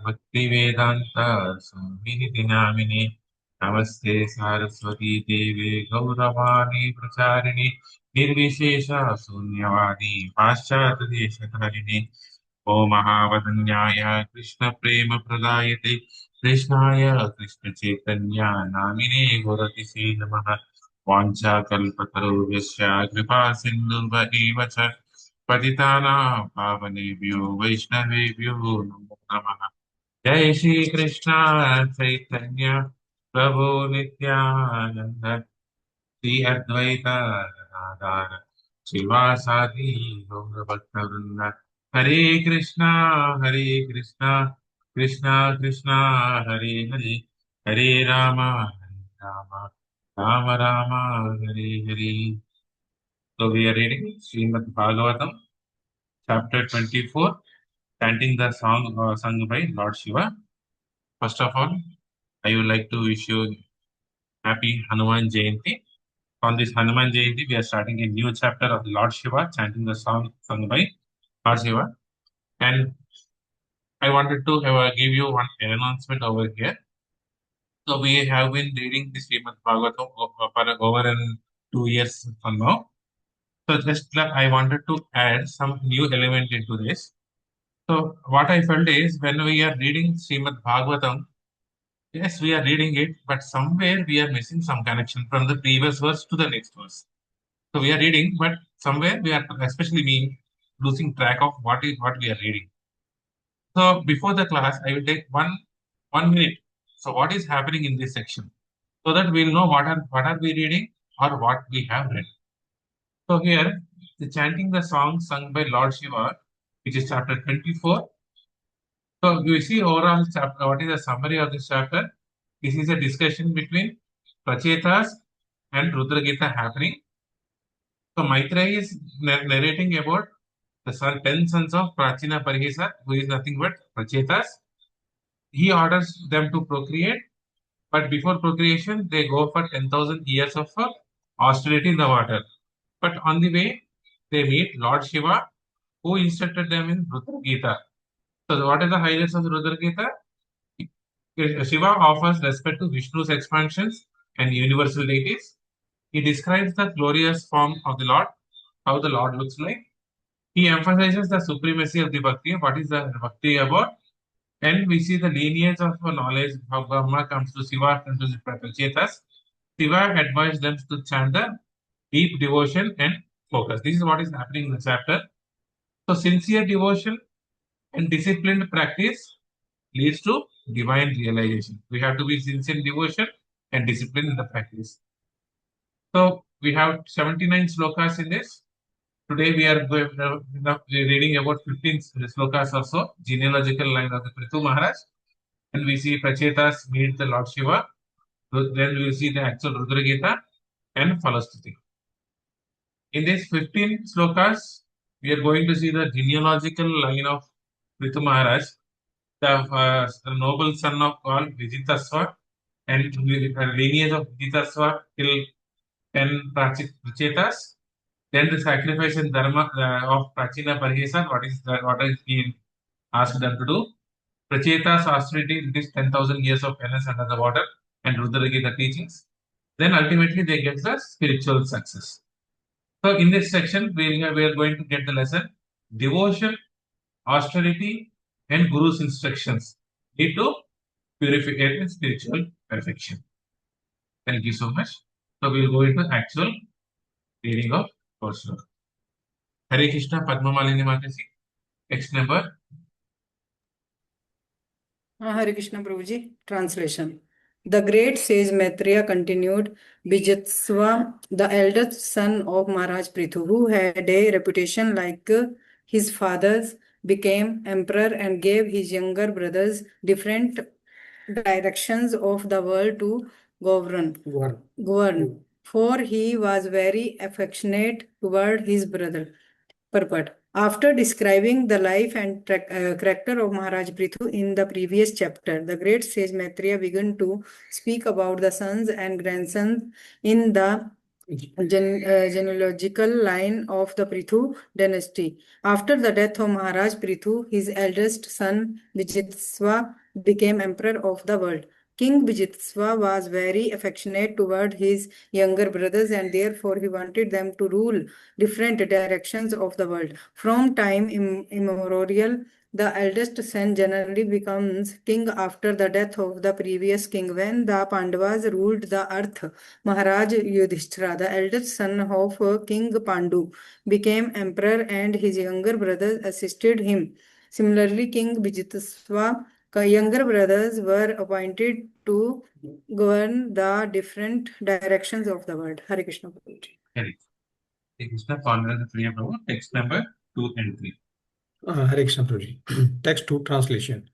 भक्तिवेदान्ता स्वामिनिति नामिने नमस्ते सारस्वती देवे गौरवाणी प्रचारिणि निर्विशेष शून्यवादी पाश्चात्यदेशकारिणि ओ महावदन्याय कृष्णप्रेम प्रदायते कृष्णाय कृष्णचैतन्या नामिने गुरतिसे नमः वाञ्छाकल्पतरुभ्यश्च कृपा सिन्धुभ्य च पतितानां पावनेभ्यो वैष्णवेभ्यो नमो नमः। जय श्री कृष्ण चैतन्य प्रभु नित्यानंद श्री अद्वैत गदाधर शिवासादि गौर भक्तवृंद। हरे Krishna Krishna Krishna Hare Hare Hare Ram Ram Ram Hare Hare. So we are reading Srimad Bhagavatam, chapter 24, chanting the song sung by Lord Shiva. First of all, I would like to wish you happy Hanuman Jayanti. On this Hanuman Jayanti, we are starting a new chapter of Lord Shiva, chanting the song sung by Lord Shiva. And I wanted to give you one announcement over here. So we have been reading the Srimad Bhagavatam for over 2 years from now. So just I wanted to add some new element into this. So what I felt is when we are reading Srimad Bhagavatam, yes, we are reading it, but somewhere we are missing some connection from the previous verse to the next verse. So we are reading, but somewhere we are, especially me, losing track of what we are reading. So before the class, I will take one minute. So what is happening in this section, so that we'll know what are we reading or what we have read. So here, the chanting the song sung by Lord Shiva, which is chapter 24. So you see overall chapter, what is the summary of this chapter? This is a discussion between Prachetas and Rudragita happening. So Maitreya is narrating about the 10 sons of Prachina Parihisa, who is nothing but Prachetas. He orders them to procreate, but before procreation, they go for 10,000 years of austerity in the water. But on the way, they meet Lord Shiva, who instructed them in Rudra Gita. So what are the highlights of the Rudra Gita? Shiva offers respect to Vishnu's expansions and universal deities. He describes the glorious form of the Lord, how the Lord looks like. He emphasizes the supremacy of the Bhakti. What is the Bhakti about? And we see the lineage of knowledge, how Brahma comes to Shiva and to the Prachetas. Shiva advised them to chant the deep devotion and focus. This is what is happening in the chapter. So, sincere devotion and disciplined practice leads to divine realization. We have to be sincere in devotion and discipline in the practice. So, we have 79 slokas in this. Today we are reading about 15 slokas or so, genealogical line of the Prithu Maharaj. And we see Prachetas meet the Lord Shiva. Then we will see the actual Rudra Gita and Falastuti. In these 15 slokas, we are going to see the genealogical line of Prithu Maharaj, the noble son of all Vijitasva, and lineage of Vijitasva till 10 Prachetas. Then the sacrifice and dharma of Prachina Parihesa, what is being asked them to do. Prachetas austerity, it is 10,000 years of penance under the water, and Rudra Gita teachings. Then ultimately they get the spiritual success. So in this section, we are going to get the lesson devotion, austerity, and Guru's instructions lead to purification and spiritual perfection. Thank you so much. So we will go into actual reading of course. Hare Krishna Padma Malini Mataji. Text number. Hare Krishna Prabhuji. Translation. The great sage Maitreya continued, Bijatswa, the eldest son of Maharaj Prithu, who had a reputation like his father's, became emperor and gave his younger brothers different directions of the world to govern. For he was very affectionate toward his brother. Purport. After describing the life and character of Maharaj Prithu in the previous chapter, the great sage Maitreya began to speak about the sons and grandsons in the genealogical line of the Prithu dynasty. After the death of Maharaj Prithu, his eldest son Vijitswa became emperor of the world. King Vijitswa was very affectionate toward his younger brothers and therefore he wanted them to rule different directions of the world. From time immemorial, the eldest son generally becomes king after the death of the previous king. When the Pandavas ruled the earth, Maharaj Yudhishthira, the eldest son of King Pandu, became emperor and his younger brothers assisted him. Similarly, King Vijayasva younger brothers were appointed to govern the different directions of the world. Hare Krishna. Prabhuji. Correct. Krishna Congress Priya Prabhu, text number 2 and 3. Hare Krishna Prabhuji. Text 2 translation.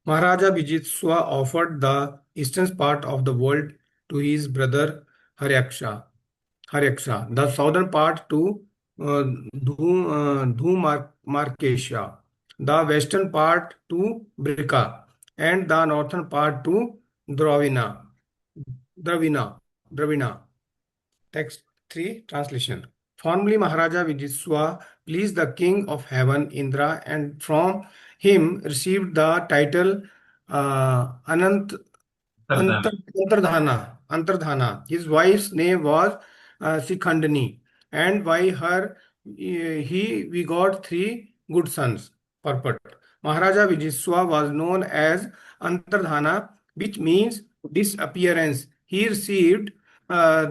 Maharaja Vijitswa offered the eastern part of the world to his brother Haryaksha. The southern part to Dhumarkesha, the western part to Brika, and the northern part to Dravina. Dravina. Text 3 translation. Formerly Maharaja Vijayaswa pleased the king of heaven Indra and from him received the title Sardana. Antardhana. His wife's name was Sikhandani, and by her we got 3 good sons. Purport. Maharaja Vijayaswa was known as Antardhana, which means disappearance. He received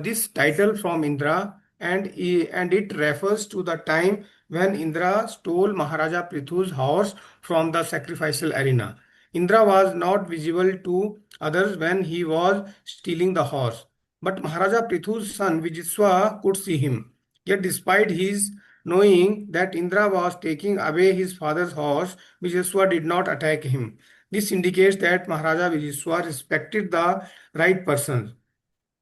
this title from Indra, and it refers to the time when Indra stole Maharaja Prithu's horse from the sacrificial arena. Indra was not visible to others when he was stealing the horse, but Maharaja Prithu's son Vijayaswa could see him. Yet despite his knowing that Indra was taking away his father's horse, Vijayaswa did not attack him. This indicates that Maharaja Vijayaswa respected the right person.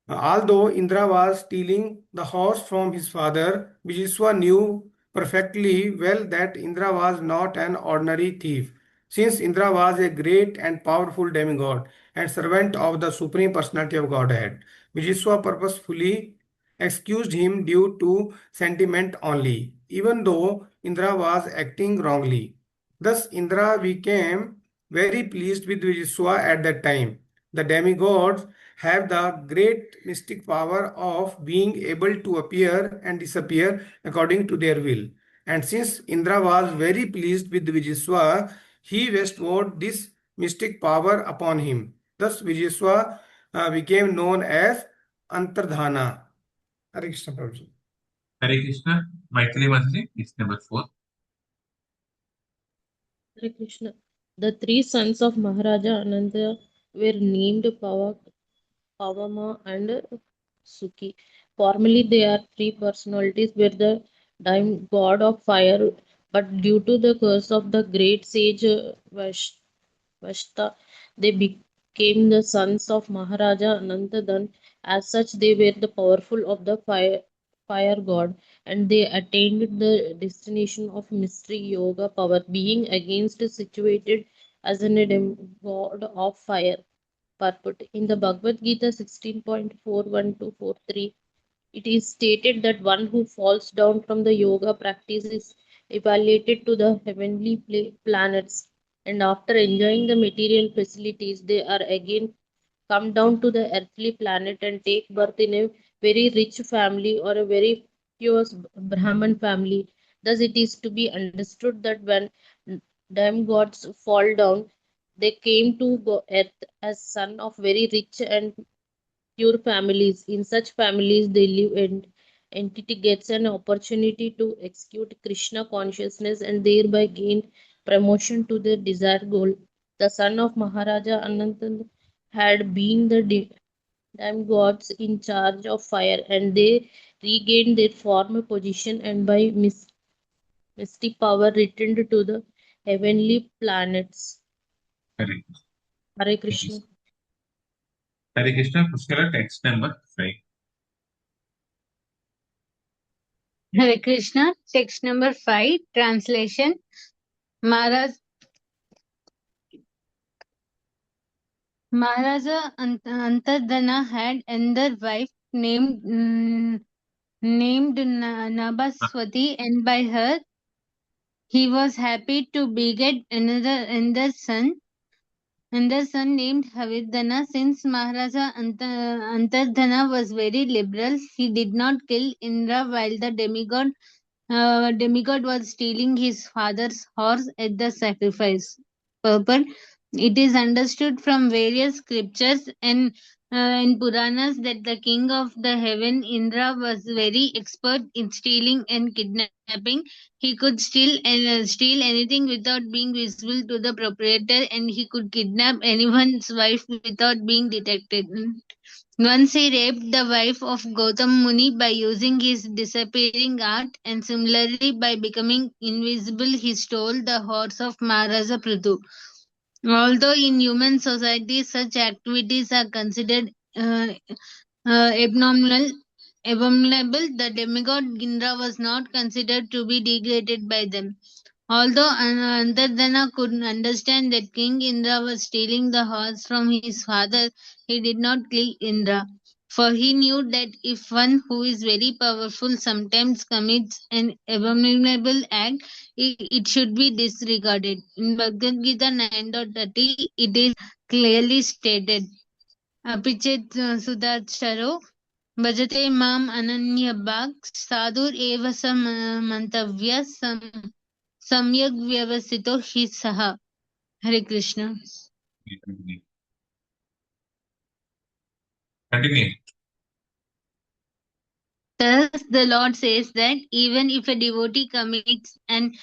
Although Indra was stealing the horse from his father, Vijayaswa knew perfectly well that Indra was not an ordinary thief. Since Indra was a great and powerful demigod and servant of the Supreme Personality of Godhead, Vijayaswa purposefully excused him due to sentiment only, even though Indra was acting wrongly. Thus, Indra became very pleased with Vijayaswa at that time. The demigods have the great mystic power of being able to appear and disappear according to their will. And since Indra was very pleased with Vijayaswa, he bestowed this mystic power upon him. Thus, Vijayaswa became known as Antardhana. Hare Krishna Prabhuji. Hare Krishna, Maithili Mataji, text number 4. Hare Krishna. The 3 sons of Maharaja Ananda were named Pavama and Suki. Formerly, they are 3 personalities were the god of fire, but due to the curse of the great sage Vashta, they became the sons of Maharaja Anantadan. As such, they were the powerful of the fire god, and they attained the destination of mystery yoga power, being against situated as an god of fire. Purport. In the Bhagavad Gita 16.41 to 43, it is stated that one who falls down from the yoga practice is evaluated to the heavenly planets, and after enjoying the material facilities, they are again come down to the earthly planet and take birth in a very rich family or a very pure Brahman family. Thus, it is to be understood that when demigods fall down, they came to earth as son of very rich and pure families. In such families, they live and entity gets an opportunity to execute Krishna consciousness and thereby gain promotion to their desired goal. The son of Maharaja Anantan had been the demigods in charge of fire, and they regained their former position and by mystic power returned to the heavenly planets. Hare Krishna. Hare Krishna. Hare Krishna, Pushkala, text number 5. Hare Krishna, text number 5, translation. Maharaja Antardhana had another wife named named Nabaswati, and by her he was happy to beget another son. And the son named Havidana. Since Maharaja Antardhana was very liberal, he did not kill Indra while the demigod was stealing his father's horse at the sacrifice purpose. It is understood from various scriptures and Puranas that the king of the heaven, Indra, was very expert in stealing and kidnapping. He could steal anything without being visible to the proprietor, and he could kidnap anyone's wife without being detected. Once he raped the wife of Gautam Muni by using his disappearing art, and similarly by becoming invisible, he stole the horse of Maharaja Prithu. Although in human society such activities are considered abnormal, abominable, the demigod Indra was not considered to be degraded by them. Although Antardhana could understand that King Indra was stealing the horse from his father, he did not kill Indra. For he knew that if one who is very powerful sometimes commits an abominable act, it should be disregarded. In Bhagavad Gita 9.30, it is clearly stated, Apichet Sudacharo Bhajate Mam Ananyabhak Sadhur Eva Mantavya Samyak Vyavasito Hi Saha. Hare Krishna. Continue. Thus, the Lord says that even if a devotee commits an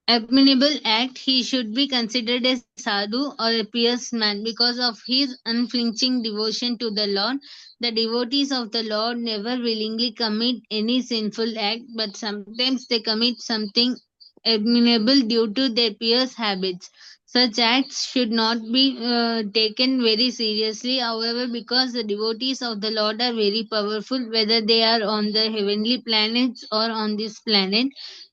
abominable act, he should be considered a sadhu or a pious man because of his unflinching devotion to the Lord. The devotees of the Lord never willingly commit any sinful act, but sometimes they commit something abominable due to their pious habits. Such acts should not be taken very seriously, however, because the devotees of the Lord are very powerful, whether they are on the heavenly planets or on this planet.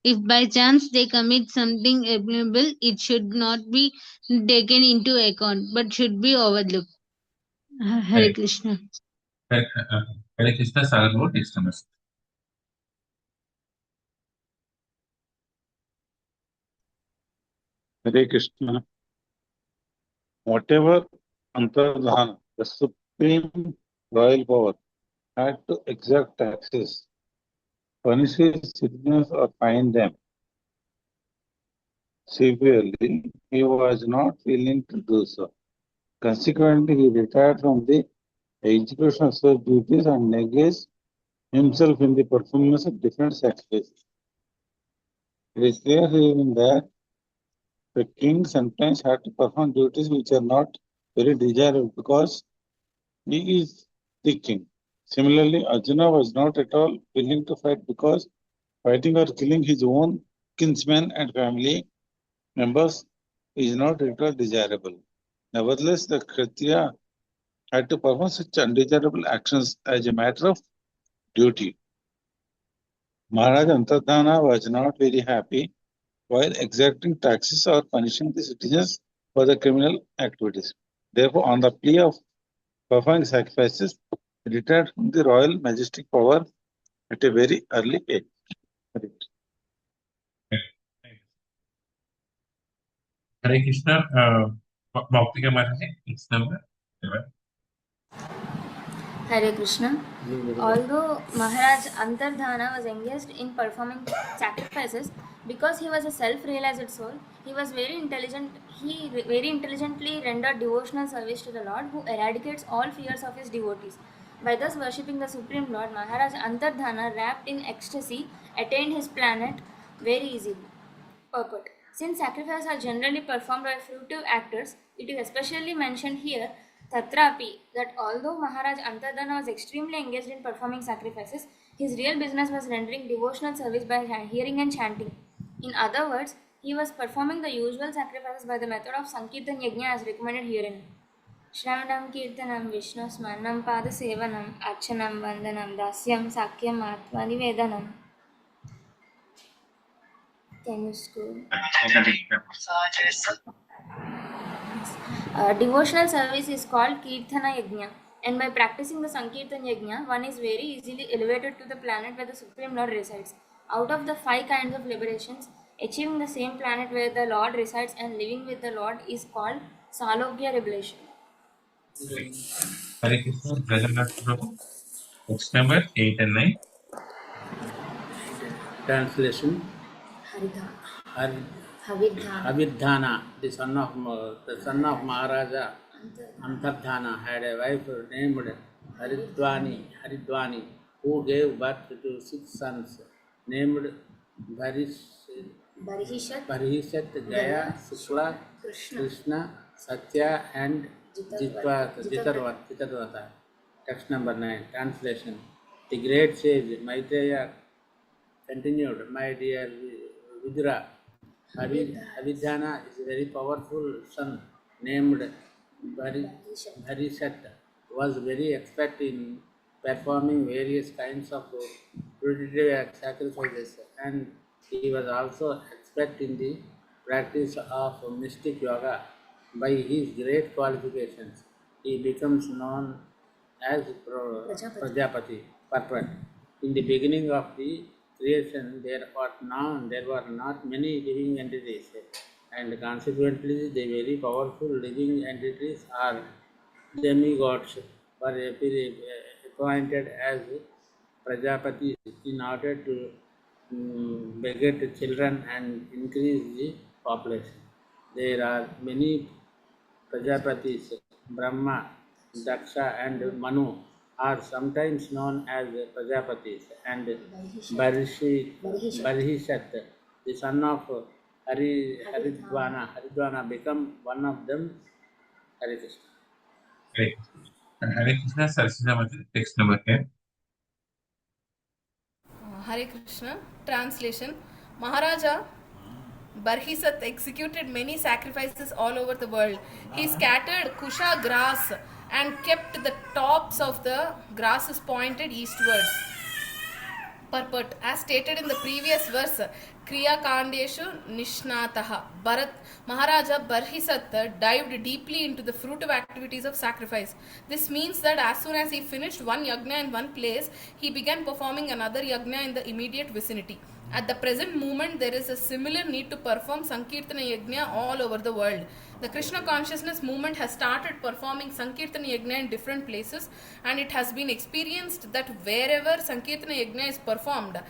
If by chance they commit something abominable, it should not be taken into account, but should be overlooked. Hare Krishna. Hare Krishna, Sagar, next semester. Hare Krishna. Whatever Antardhana, the supreme royal power, had to exact taxes, punish his citizens or fine them severely, he was not willing to do so. Consequently, he retired from the execution of such duties and engaged himself in the performance of different sacrifices. It is clear even that the king sometimes had to perform duties which are not very desirable because he is the king. Similarly, Arjuna was not at all willing to fight because fighting or killing his own kinsmen and family members is not at all desirable. Nevertheless, the Kshatriya had to perform such undesirable actions as a matter of duty. Maharaj Antardhana was not very happy while exacting taxes or punishing the citizens for the criminal activities. Therefore, on the plea of performing sacrifices, he retired from the royal majestic power at a very early age. Hare Krishna, Bhaktika Mataji, next number. Hare Krishna. Although Maharaj Antardhana was engaged in performing sacrifices, because he was a self-realized soul, he was very intelligent. He very intelligently rendered devotional service to the Lord, who eradicates all fears of his devotees. By thus worshipping the Supreme Lord, Maharaj Antardhana, wrapped in ecstasy, attained his planet very easily. Purport. Since sacrifices are generally performed by fruitive actors, it is especially mentioned here, Tatrapi, that although Maharaj Antardhana was extremely engaged in performing sacrifices, his real business was rendering devotional service by hearing and chanting. In other words, he was performing the usual sacrifices by the method of Sankirtan Yajna as recommended herein. Shravanam Kirtanam Vishnu Smarnam Pada Sevanam Archanam Vandanam Dasyam Sakyam Atma Nivedanam. Can you scroll? Devotional service is called Kirtana Yajna. And by practicing the Sankirtan Yajna, one is very easily elevated to the planet where the Supreme Lord resides. Out of the 5 kinds of liberations, achieving the same planet where the Lord resides and living with the Lord is called Salogya revelation. Hare Krishna, Jagannath Prabhu. Text number 8 and 9. Translation: Havirdhana, the son of Maharaja Antardhana, had a wife named Haridwani, who gave birth to 6 sons named Bharishat, Jaya, Shukla, Krishna, Satya, and Jitarvata. Text number 9. Translation: The great sage Maitreya continued, my dear Vidura, Havidhana is a very powerful son named Bharishat, was very expert in performing various kinds of putative sacrifices, and he was also expert in the practice of mystic yoga. By his great qualifications, he becomes known as Prajapati, perfect. In the beginning of the creation, there were not many living entities, and consequently, the very powerful living entities are demigods were appointed as Prajapatis in order to beget children and increase the population. There are many Prajapatis, Brahma, Daksha, and Manu are sometimes known as Prajapatis, and Bharishat, the son of Haridwana, become one of them. Hare Krishna. Hare Krishna. Hare Krishna, Saraswati Mataji. Text number 10. Hare Krishna. Translation: Maharaja Barhisat executed many sacrifices all over the world. He scattered kusha grass and kept the tops of the grasses pointed eastwards. Purport: as stated in the previous verse, Kriya Kandeshu Nishnataha, Maharaja Barhisat dived deeply into the fruitive activities of sacrifice. This means that as soon as he finished one yajna in one place, he began performing another yajna in the immediate vicinity. At the present moment, there is a similar need to perform Sankirtana Yajna all over the world. The Krishna consciousness movement has started performing Sankirtana Yajna in different places, and it has been experienced that wherever Sankirtana Yajna is performed,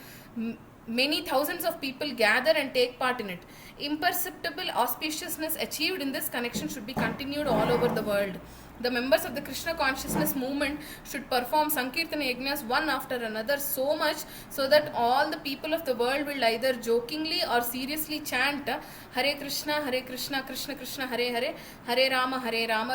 many thousands of people gather and take part in it. Imperceptible auspiciousness achieved in this connection should be continued all over the world. The members of the Krishna consciousness movement should perform Sankirtana Yajnas one after another so much so that all the people of the world will either jokingly or seriously chant Hare Krishna, Krishna Krishna, Hare Hare, Hare Rama,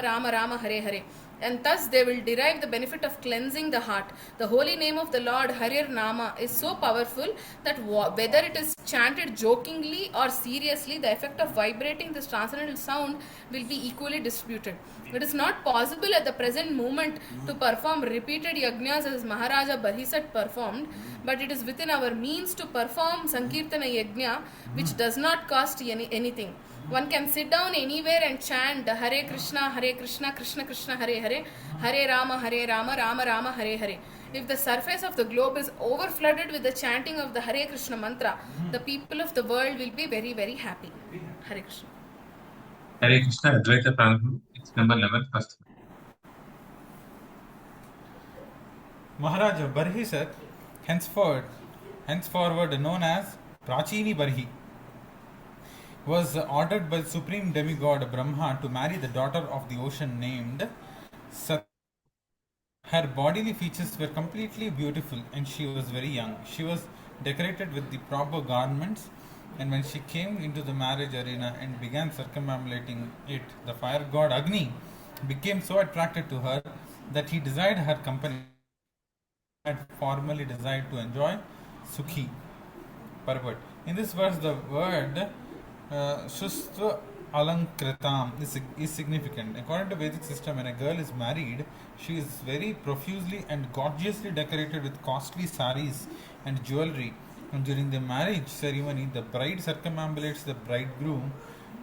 Rama Rama, Hare Hare. And thus they will derive the benefit of cleansing the heart. The holy name of the Lord, Harir Nama, is so powerful that whether it is chanted jokingly or seriously, the effect of vibrating this transcendental sound will be equally distributed. It is not possible at the present moment to perform repeated yajnas as Maharaja Barhisat performed, but it is within our means to perform Sankirtana Yajna, which does not cost anything. One can sit down anywhere and chant Hare Krishna, Krishna Krishna, Hare Hare, Hare Rama, Rama Rama, Hare Hare. If the surface of the globe is overflooded with the chanting of the Hare Krishna mantra, the people of the world will be very, very happy. Hare Krishna. Hare Krishna, Advaita Prabhu. It's number 11, first. Maharaja Barhisat, henceforward known as Prachini Barhi, was ordered by the supreme demigod Brahma to marry the daughter of the ocean named Sat. Her bodily features were completely beautiful and she was very young. She was decorated with the proper garments, and when she came into the marriage arena and began circumambulating it, the fire god Agni became so attracted to her that he desired her company. Had formerly desired to enjoy Sukhi. Purport: in this verse, the word Shustva Alankritam is significant. According to Vedic system, when a girl is married, she is very profusely and gorgeously decorated with costly saris and jewelry. And during the marriage ceremony, the bride circumambulates the bridegroom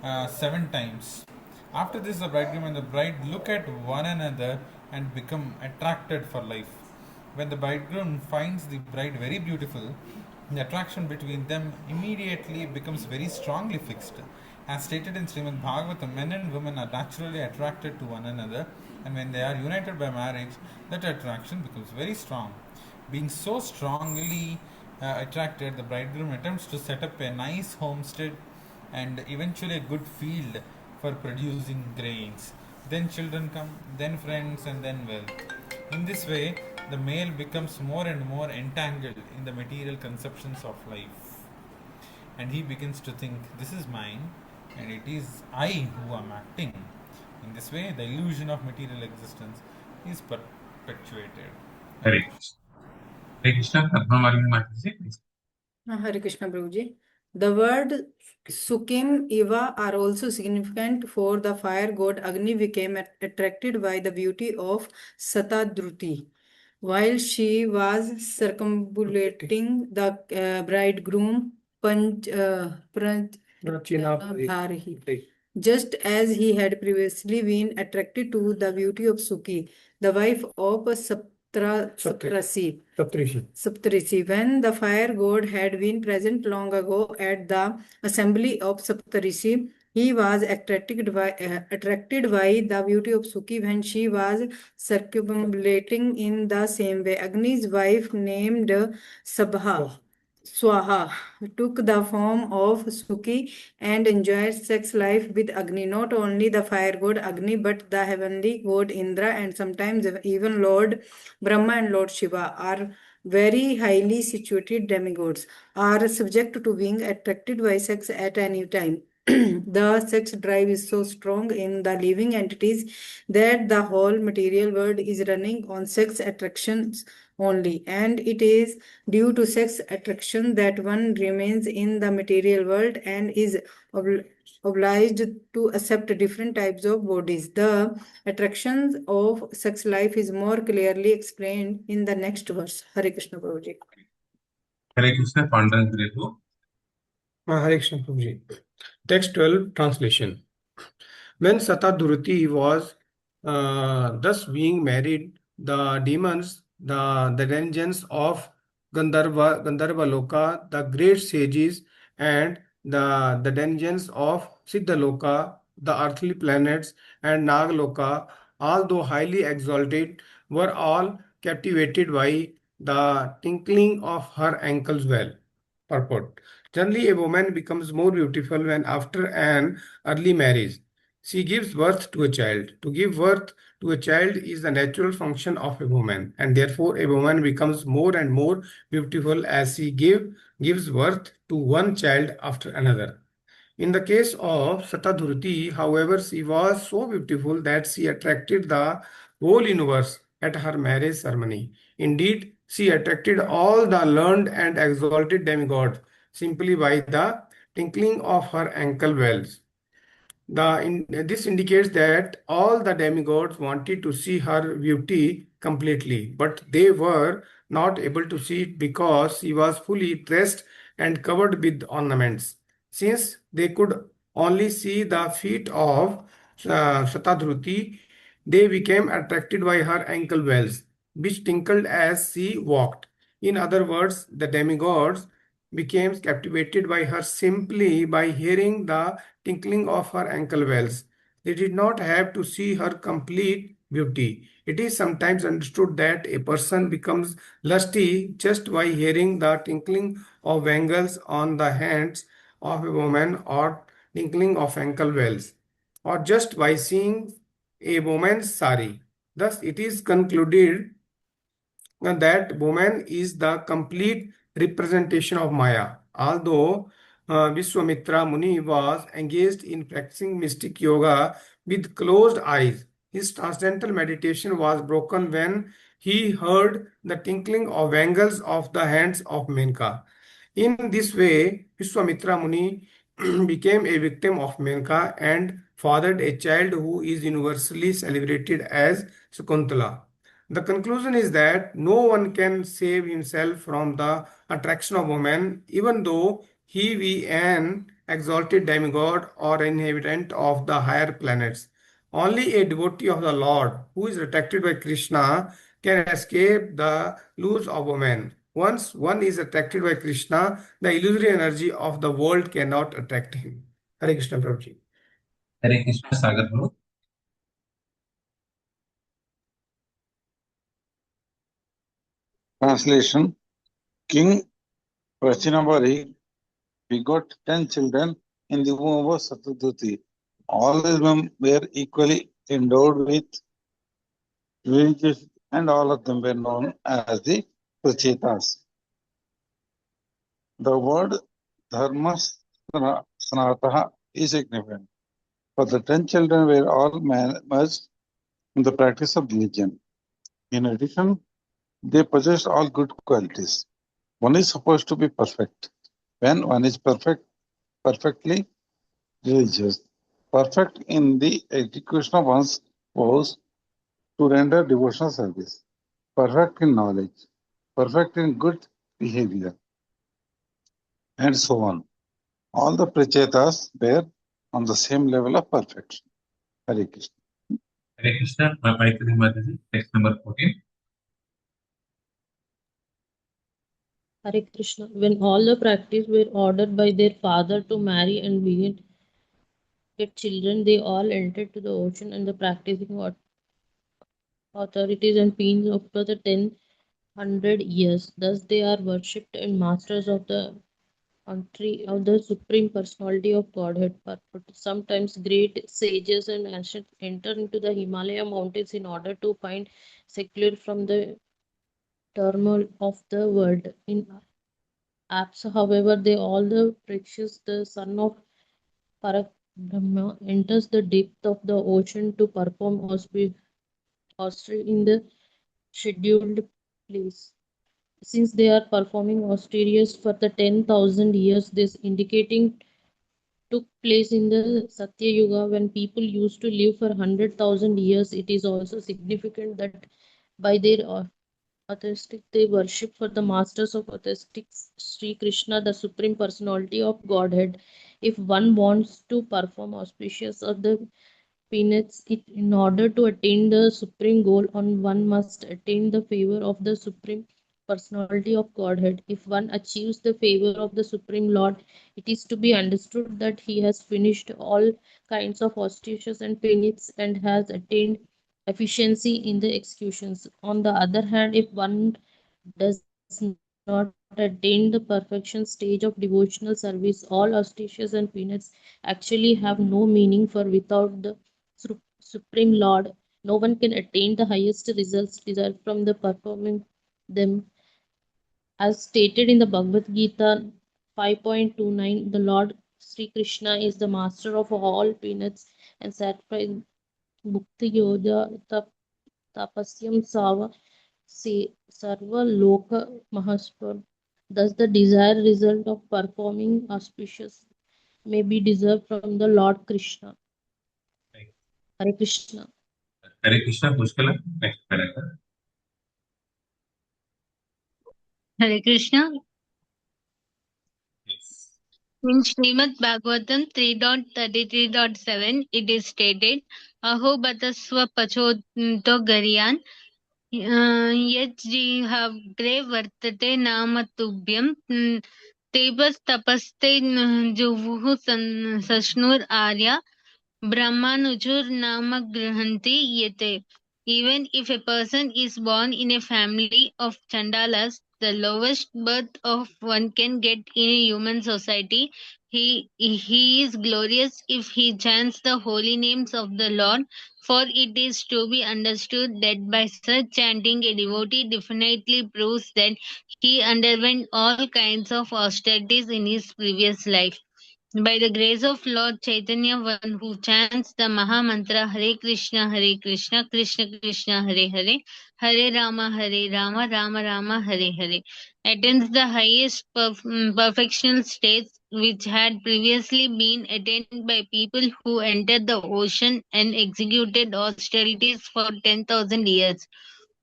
7 times. After this, the bridegroom and the bride look at one another and become attracted for life. When the bridegroom finds the bride very beautiful, the attraction between them immediately becomes very strongly fixed. As stated in Srimad Bhagavatam, men and women are naturally attracted to one another, and when they are united by marriage, that attraction becomes very strong. Being so strongly attracted, the bridegroom attempts to set up a nice homestead and eventually a good field for producing grains. Then children come, then friends, and then wealth. In this way, the male becomes more and more entangled in the material conceptions of life. And he begins to think, this is mine, and it is I who am acting. In this way, the illusion of material existence is perpetuated. Hare Krishna. Hare Krishna, Padma Mataji, please. Hare Krishna, Prabhuji. The word Sukim Iva are also significant for the fire god Agni became attracted by the beauty of Satadruti. While she was circumambulating the bridegroom Bharhi, just as he had previously been attracted to the beauty of Suki, the wife of Saptarshi. When the fire god had been present long ago at the assembly of Saptarishi, he was attracted by the beauty of Suki when she was circumambulating in the same way. Agni's wife, named Swaha, took the form of Suki and enjoyed sex life with Agni. Not only the fire god Agni, but the heavenly god Indra and sometimes even Lord Brahma and Lord Shiva are very highly situated demigods, are subject to being attracted by sex at any time. The sex drive is so strong in the living entities that the whole material world is running on sex attractions only, and it is due to sex attraction that one remains in the material world and is obliged to accept different types of bodies. The attractions of sex life is more clearly explained in the next verse. Hare Krishna, Prabhuji. Hare Krishna, Pandan Gretu. Hare Krishna, Prabhuji. Text 12, translation. When Satadruti was thus being married, the demons, the dungeons of Gandharva Loka, the great sages, and the dungeons of Siddhaloka, the earthly planets, and Nagaloka, although highly exalted, were all captivated by the tinkling of her ankles well. Purport. Generally, a woman becomes more beautiful when after an early marriage she gives birth to a child. To give birth to a child is the natural function of a woman, and therefore a woman becomes more and more beautiful as she gives birth to one child after another. In the case of Satadruti, however, she was so beautiful that she attracted the whole universe at her marriage ceremony. Indeed, she attracted all the learned and exalted demigods simply by the tinkling of her ankle bells. This indicates that all the demigods wanted to see her beauty completely, but they were not able to see it because she was fully dressed and covered with ornaments. Since they could only see the feet of Satadruti, they became attracted by her ankle bells, which tinkled as she walked. In other words, the demigods became captivated by her simply by hearing the tinkling of her ankle bells. They did not have to see her complete beauty. It is sometimes understood that a person becomes lusty just by hearing the tinkling of bangles on the hands of a woman or tinkling of ankle bells, or just by seeing a woman's sari. Thus, it is concluded that woman is the complete representation of Maya. Although Vishwamitra Muni was engaged in practicing mystic yoga with closed eyes, his transcendental meditation was broken when he heard the tinkling of bangles of the hands of Menka. In this way, Vishwamitra Muni became a victim of Menka and fathered a child who is universally celebrated as Shakuntala. The conclusion is that no one can save himself from the attraction of woman, even though he be an exalted demigod or inhabitant of the higher planets. Only a devotee of the Lord who is attracted by Krishna can escape the lures of women. Once one is attracted by Krishna, the illusory energy of the world cannot attract him. Hare Krishna, Prabhuji. Hare Krishna, Sagar Prabhu. Translation: King Prachinabari begot 10 children in the womb of Satadhuti. All of them were equally endowed with villages, and all of them were known as the Prachetas. The word Dharma Sanataha is significant, for the 10 children were all merged in the practice of religion. In addition, they possessed all good qualities. One is supposed to be perfect. When one is perfectly religious, perfect in the execution of one's vows to render devotional service, perfect in knowledge, perfect in good behavior, and so on. All the Prachetas were on the same level of perfection. Hare Krishna. Hare Krishna, Maitri Mataji, text number 14. Hare Krishna. When all the practice were ordered by their father to marry and begin get children, they all entered to the ocean, and the practicing authorities and beings after the 1000 years. Thus they are worshipped and masters of the country of the Supreme Personality of Godhead. Sometimes great sages and ancients enter into the Himalaya mountains in order to find secure from the turmoil of the world. In Apps, however, they all the precious, the son of Parakbrahma enters the depth of the ocean to perform austerity in the scheduled place. Since they are performing austerities for the 10,000 years, this indicating took place in the Satya Yuga when people used to live for 100,000 years. It is also significant that by their atheistic they worship for the masters of atheistics Sri Krishna, the Supreme Personality of Godhead. If one wants to perform auspicious of the penance, in order to attain the supreme goal, one must attain the favor of the Supreme Personality of Godhead. If one achieves the favor of the Supreme Lord, it is to be understood that he has finished all kinds of auspicious and penance and has attained efficiency in the executions. On the other hand, if one does not attain the perfection stage of devotional service, all auspicious and penance actually have no meaning, for without the Supreme Lord, no one can attain the highest results desired from the performing them. As stated in the Bhagavad Gita 5.29, the Lord Sri Krishna is the master of all penance and sacrifice. Bhukti Yoga Tapasyam Sava Sarva Loka Mahaspur. Thus, the desired result of performing auspicious may be deserved from the Lord Krishna. Hare Krishna. Hare Krishna, Pushkala, next paragraph. Hare Krishna. Yes. In Srimad Bhagavatam 3.33.7, it is stated, Aho batasva pachoto garyan यज्जिहाग्रे वर्तते नाम तुभ्यं तेपस्तपस्ते जुहुः सश्नुर Arya Brahmanujur Grhanti Yete. Even if a person is born in a family of Chandalas, the lowest birth of one can get in a human society, he is glorious if he chants the holy names of the Lord, for it is to be understood that by such chanting a devotee definitely proves that he underwent all kinds of austerities in his previous life. By the grace of Lord Chaitanya, one who chants the Maha Mantra Hare Krishna, Krishna Krishna, Hare Hare, Hare Rama, Rama Rama, Hare Hare, attains the highest perfectional states which had previously been attained by people who entered the ocean and executed austerities for 10,000 years.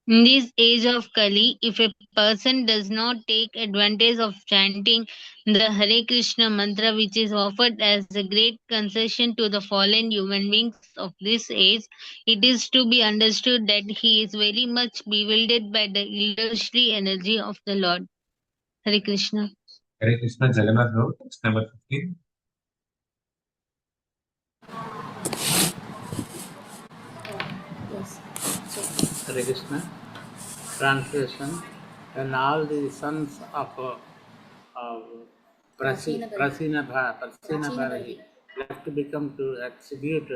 In this age of Kali, if a person does not take advantage of chanting the Hare Krishna mantra, which is offered as a great concession to the fallen human beings of this age, it is to be understood that he is very much bewildered by the illusory energy of the Lord. Hare Krishna. Hare Krishna, Jagannath Road, text number 15. Yes. Hare Krishna. Translation. When all the sons of Prasinabharahi left to become to execute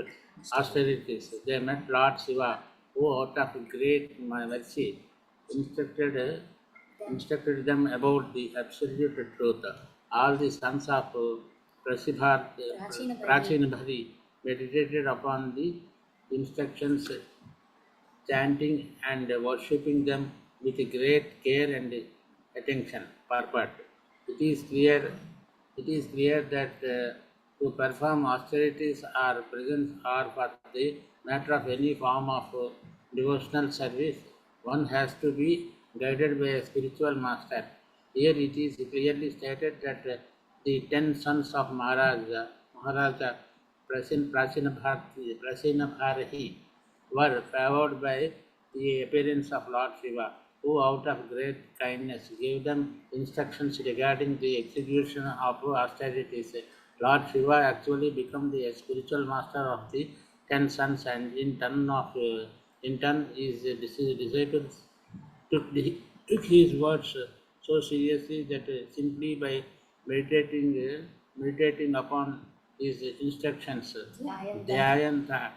austerities, they met Lord Shiva, who out of great mercy instructed them about the absolute truth. All the sons of Prachinabhari meditated upon the instructions, chanting and worshipping them with great care and attention, purport. It is clear that to perform austerities or presence or for the matter of any form of devotional service, one has to be guided by a spiritual master. Here it is clearly stated that the 10 sons of Maharaja Prasinabharahi were favored by the appearance of Lord Shiva, who out of great kindness gave them instructions regarding the execution of austerities. Lord Shiva actually became the spiritual master of the 10 sons, and in turn his disciples took his words so seriously that simply by meditating upon his instructions, Dhyayanta,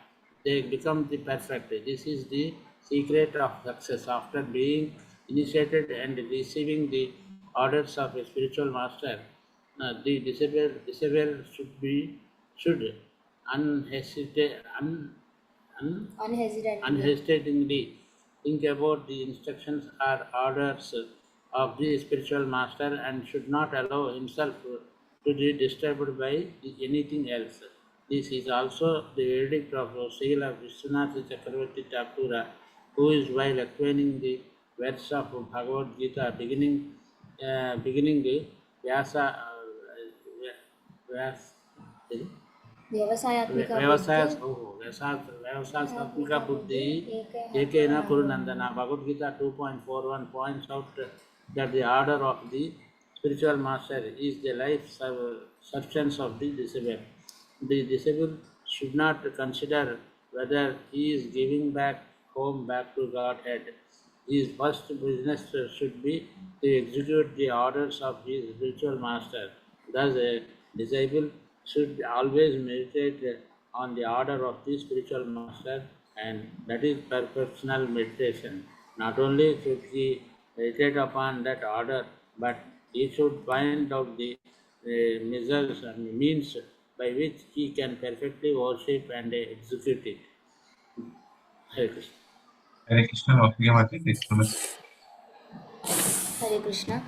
they become the perfect. This is the secret of success. After being initiated and receiving the orders of a spiritual master, the disciple should unhesitatingly think about the instructions or orders of the spiritual master and should not allow himself to be disturbed by anything else. This is also the verdict of Srila Vishwanath Chakravarti Thakura, who is while explaining the verse of Bhagavad Gita, beginning Vyasa, Vyavasatmika Buddhi Ekena Kurunandana. Bhagavad Gita 2.41 points out that the order of the spiritual master is the life substance of the disciple. The disciple should not consider whether he is giving back to Godhead. His first business should be to execute the orders of his spiritual master. Thus, a disciple should always meditate on the order of the spiritual master, and that is perfectional meditation. Not only should he meditate upon that order, but he should find out the measures and means by which he can perfectly worship and execute it. Hare Krishna. Hare Krishna, Vapriya Mati, text number 16. Hare Krishna.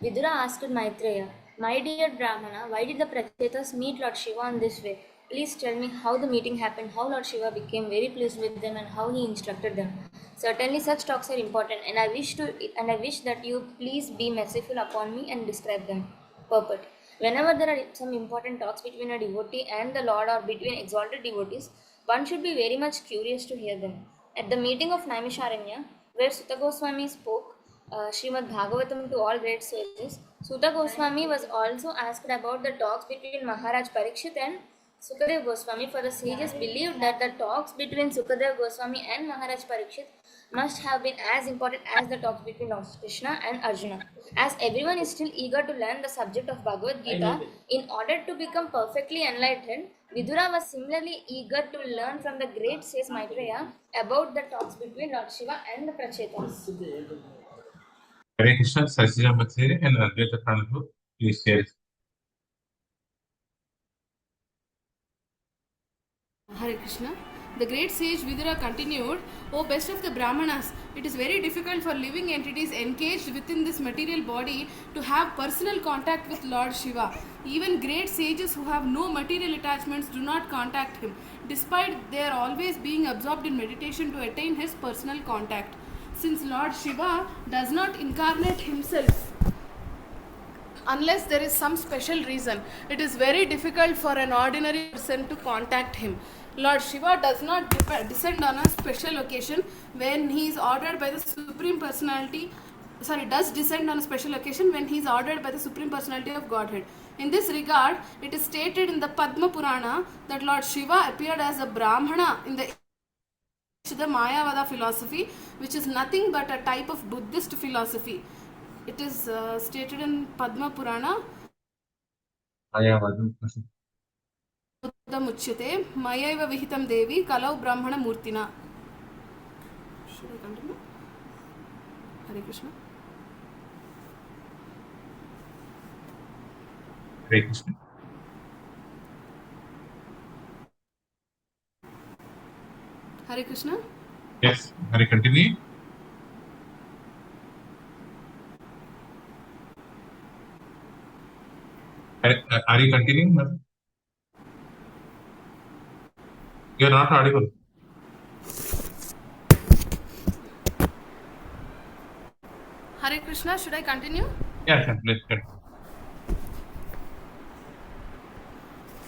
Vidura asked Maitreya, "My dear Brahmana, why did the Prachetas meet Lord Shiva in this way? Please tell me how the meeting happened, how Lord Shiva became very pleased with them, and how he instructed them. Certainly, such talks are important, and I wish that you please be merciful upon me and describe them." Purport: whenever there are some important talks between a devotee and the Lord or between exalted devotees, one should be very much curious to hear them. At the meeting of Naimisharanya, where Sutta Goswami spoke Srimad Bhagavatam to all great sages, Sutta Goswami was also asked about the talks between Maharaj Parikshit and Sukadev Goswami, for the sages believed that the talks between Sukadev Goswami and Maharaj Parikshit must have been as important as the talks between Lord Krishna and Arjuna. As everyone is still eager to learn the subject of Bhagavad Gita, in order to become perfectly enlightened, Vidura was similarly eager to learn from the great sage Maitreya about the talks between Lord Shiva and the Prachetas. Hare Krishna, Sasija Matsiri and Advaita Prabhu, please share. Hare Krishna. The great sage Vidura continued, "O best of the Brahmanas, it is very difficult for living entities engaged within this material body to have personal contact with Lord Shiva. Even great sages who have no material attachments do not contact him, despite they are always being absorbed in meditation to attain his personal contact. since Lord Shiva does not incarnate himself unless there is some special reason. It is very difficult for an ordinary person to contact him. Lord Shiva does not descend on a special occasion when he is ordered by the Supreme Personality. Does descend on a special occasion when he is ordered by the Supreme Personality of Godhead. In this regard, it is stated in the Padma Purana that Lord Shiva appeared as a Brahmana in the Mayavada philosophy, which is nothing but a type of Buddhist philosophy. It is stated in Padma Purana. Muchyate Mayaiva Vihitam Devi Kalau Brahmana Murtina. Should I continue? Hare Krishna. Hare Krishna. Hare Krishna. Yes, Hare, continue. Are you continuing, madam? You are not audible. Hare Krishna, should I continue? Yes, let's continue.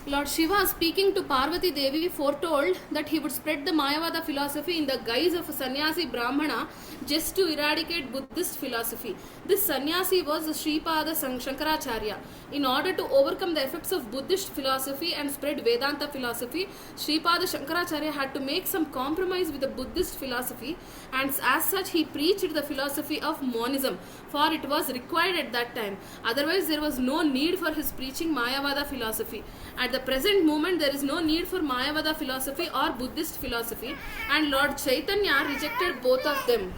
Lord Shiva, speaking to Parvati Devi, foretold that he would spread the Mayavada philosophy in the guise of a sannyasi Brahmana just to eradicate Buddhist philosophy. This sannyasi was Sripada Shankaracharya. In order to overcome the effects of Buddhist philosophy and spread Vedanta philosophy, Sripada Shankaracharya had to make some compromise with the Buddhist philosophy, and as such he preached the philosophy of monism, for it was required at that time. Otherwise there was no need for his preaching Mayavada philosophy. At the present moment, there is no need for Mayavada philosophy or Buddhist philosophy, and Lord Chaitanya rejected both of them.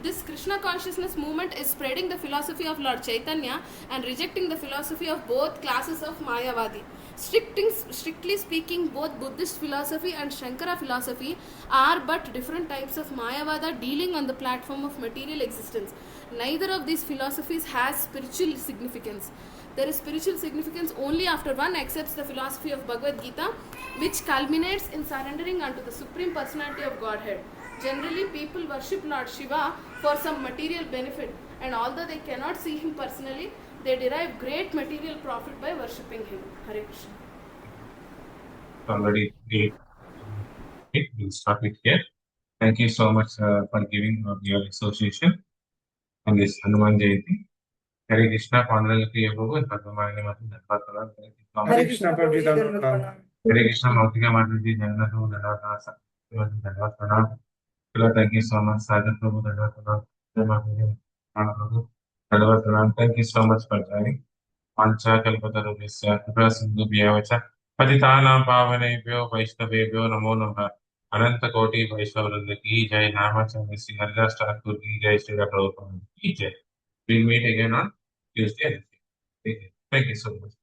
This Krishna consciousness movement is spreading the philosophy of Lord Chaitanya and rejecting the philosophy of both classes of Mayavadi. Strictly speaking, both Buddhist philosophy and Shankara philosophy are but different types of Mayavada dealing on the platform of material existence. Neither of these philosophies has spiritual significance. There is spiritual significance only after one accepts the philosophy of Bhagavad Gita, which culminates in surrendering unto the Supreme Personality of Godhead. Generally, people worship Lord Shiva for some material benefit, and although they cannot see him personally, they derive great material profit by worshipping him. Hare Krishna. Already, we'll stop it here. Thank you so much for giving your association on this Hanuman Jayanti. Hare Krishna, Pandalaki Prabhu, Padmamani Mati, Dhanvatana. Hare Krishna, Prabhuji, Dhanvatana. Hare Krishna, Mautika Mataji, Janatu, Dhanvatana, Dhanvatana. Thank you so much, Sadhu Prabhu, Dhanvatana, Prabhu, Dhanvatana. Thank you so much for joining. Pancha Kalpatarubhisya, Kripa Sindhu Vyavacha, Patitanam Pavanebhyo, Vaishnavebhyo, Namo Namaha, Ananta Koti Vaishnavranda ki Jai, Namachandra Sri Haridas Thakur ki Jai, Sri Prabhupada ki Jai. We'll meet again on Tuesday. Thank you so much.